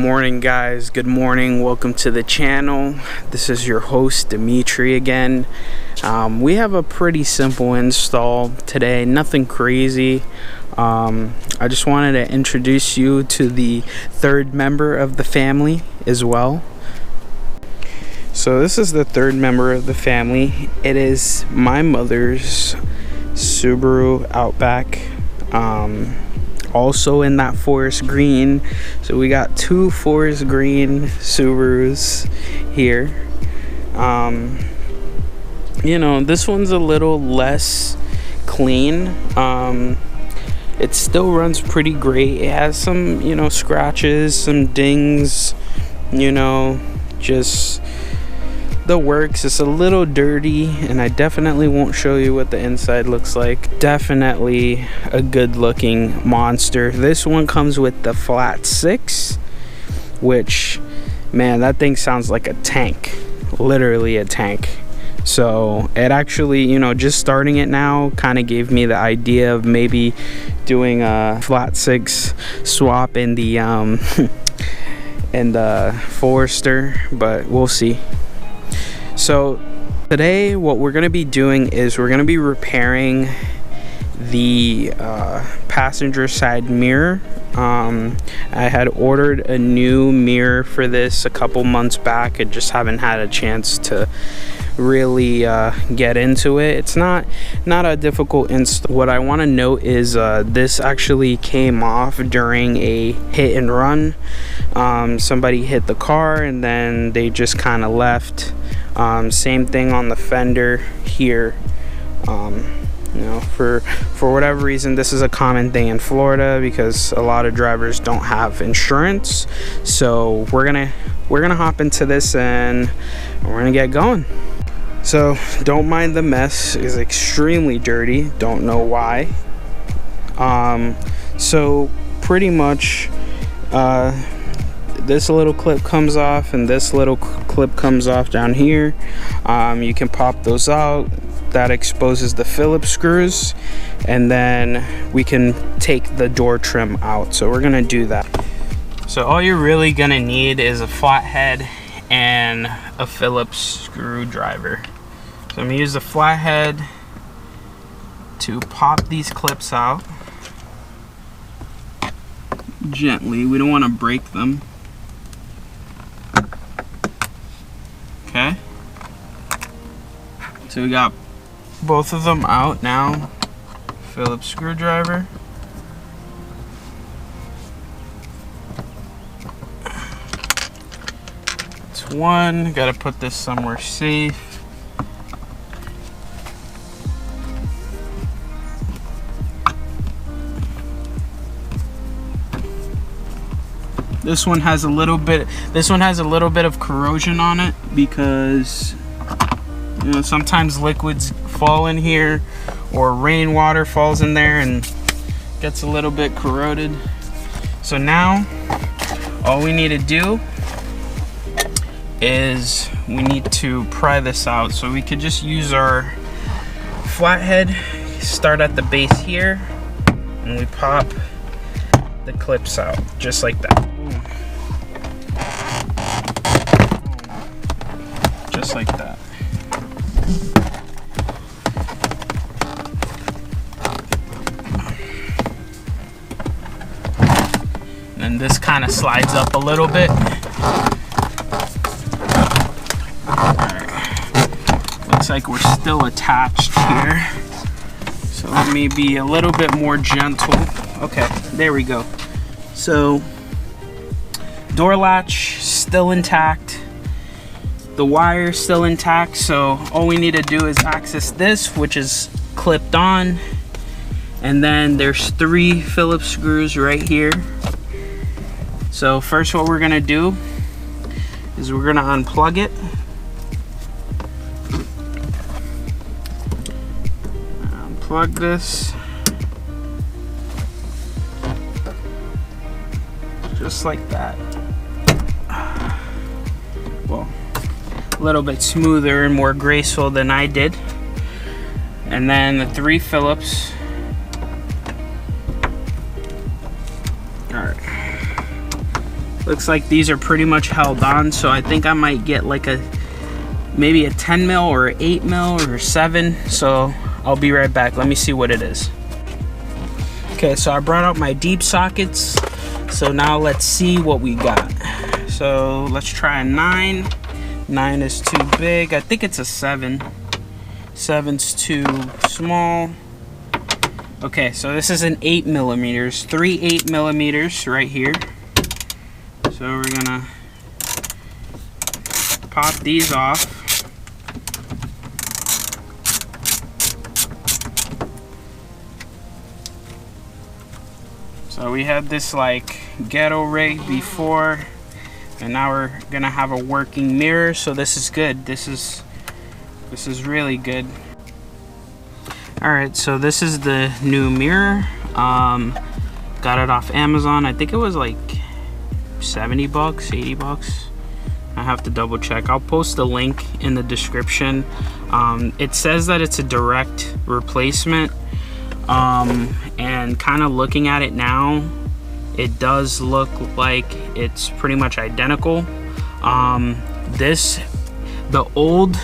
morning, guys. Good morning. Welcome to the channel. This is your host Dimitri again. We have a pretty simple install today, nothing crazy. I just wanted to introduce you to the third member of the family as well. So this is the third member of the family. It is my mother's Subaru Outback, also in that forest green. So we got two forest green Subarus here. You know, this one's a little less clean. It still runs pretty great. It has some, you know, scratches, some dings, you know, just the works. It's a little dirty, and I definitely won't show you what the inside looks like. Definitely a good looking monster. This one comes with the flat 6, which, man, that thing sounds like a tank, literally a tank. So it actually, you know, just starting it now kind of gave me the idea of maybe doing a flat 6 swap in the in the Forester, but we'll see. So today what we're going to be doing is we're going to be repairing the passenger side mirror. I had ordered a new mirror for this a couple months back. I just haven't had a chance to really get into it. It's not a difficult install. What I want to note is this actually came off during a hit and run. Somebody hit the car and then they just kind of left. Same thing on the fender here. You know, for whatever reason, this is a common thing in Florida because a lot of drivers don't have insurance. So we're gonna hop into this and we're gonna get going. So don't mind the mess. It's extremely dirty. Don't know why. So pretty much this little clip comes off and this little clip comes off down here. You can pop those out. That exposes the Phillips screws, and then we can take the door trim out. So we're gonna do that. So all you're really gonna need is a flathead and a Phillips screwdriver. So I'm gonna use the flathead to pop these clips out gently. We don't want to break them. Okay, so we got both of them out now. Phillips screwdriver. It's one. Gotta put this somewhere safe. This one has a little bit of corrosion on it because, you know, sometimes liquids fall in here or rainwater falls in there and gets a little bit corroded. So now all we need to do is we need to pry this out. So we could just use our flathead, start at the base here, and we pop the clips out just like that. Just like that. And this kind of slides up a little bit. Alright. Looks like we're still attached here. So let me be a little bit more gentle. Okay, there we go. So door latch still intact. The wire still intact. So all we need to do is access this, which is clipped on. And then there's 3 Phillips screws right here. So first what we're gonna do is we're gonna unplug it. Unplug this. Just like that. Well, a little bit smoother and more graceful than I did. And then the 3 Phillips. Alright. Looks like these are pretty much held on, so I think I might get like maybe a 10 mil or 8 mil or 7. So I'll be right back. Let me see what it is. Okay, so I brought out my deep sockets. So now let's see what we got. So let's try a 9. 9 is too big. I think it's a 7. 7's too small. Okay, so this is an 8 millimeters. 3 8 millimeters right here. So we're gonna pop these off. So we had this like ghetto rig before, and now we're gonna have a working mirror. So this is good. This is really good. All right, so this is the new mirror. Got it off Amazon. I think it was like 70 bucks, 80 bucks. I have to double check. I'll post the link in the description. It says that it's a direct replacement. And kind of looking at it now, it does look like it's pretty much identical. The old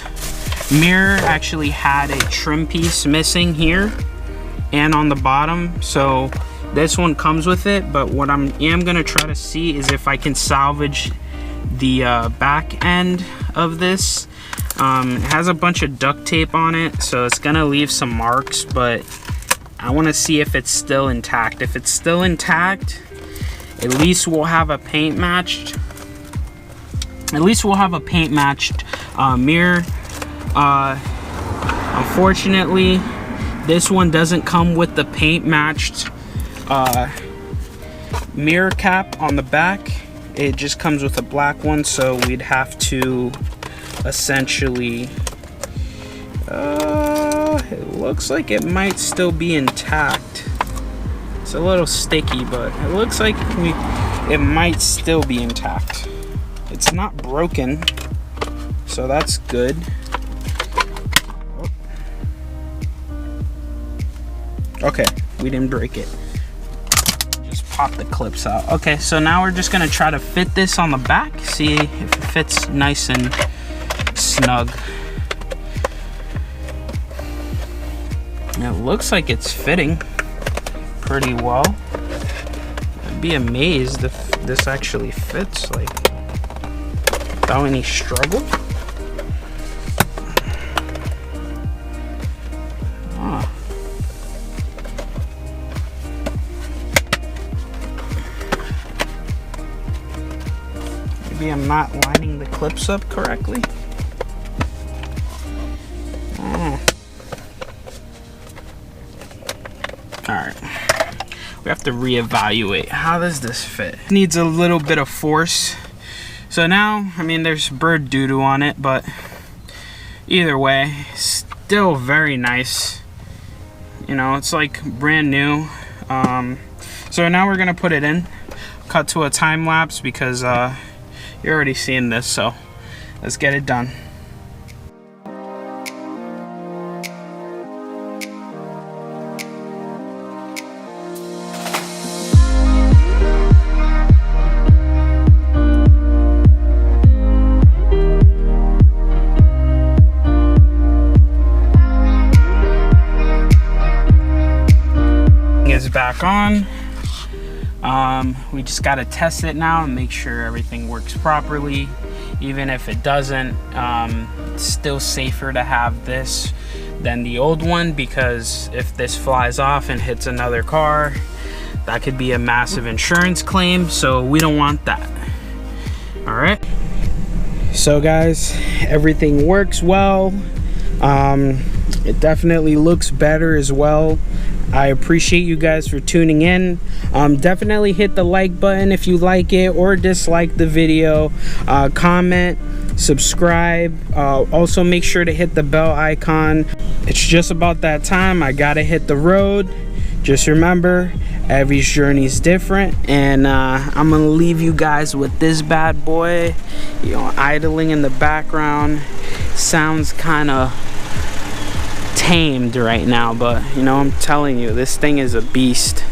mirror actually had a trim piece missing here and on the bottom, so this one comes with it. But what I am gonna try to see is if I can salvage the back end of this. It has a bunch of duct tape on it, so it's gonna leave some marks, but I want to see if it's still intact. If it's still intact, at least we'll have a paint matched. Mirror. Unfortunately, this one doesn't come with the paint matched mirror cap on the back. It just comes with a black one, so we'd have to essentially it looks like it might still be intact. It's a little sticky, but it looks like it might still be intact. It's not broken, so that's good. Okay, we didn't break it. Just pop the clips out. Okay, so now we're just gonna try to fit this on the back, see if it fits nice and snug. It looks like it's fitting pretty well. I'd be amazed if this actually fits like without any struggle. Oh. Maybe I'm not lining the clips up correctly. Alright, we have to reevaluate. How does this fit? Needs a little bit of force. So now, I mean, there's bird doo-doo on it, but either way, still very nice. You know, it's like brand new. So now we're gonna put it in, cut to a time lapse because you're already seeing this, so let's get it done. Back on. We just got to test it now and make sure everything works properly. Even if it doesn't, it's still safer to have this than the old one, because if this flies off and hits another car, that could be a massive insurance claim, so we don't want that. All right, so guys, everything works well. It definitely looks better as well. I appreciate you guys for tuning in. Definitely hit the like button if you like it or dislike the video. Comment, subscribe. Also make sure to hit the bell icon. It's just about that time. I gotta hit the road. Just remember, every journey's different, and I'm gonna leave you guys with this bad boy. You know, idling in the background. Sounds kind of tamed right now, but you know, I'm telling you, this thing is a beast.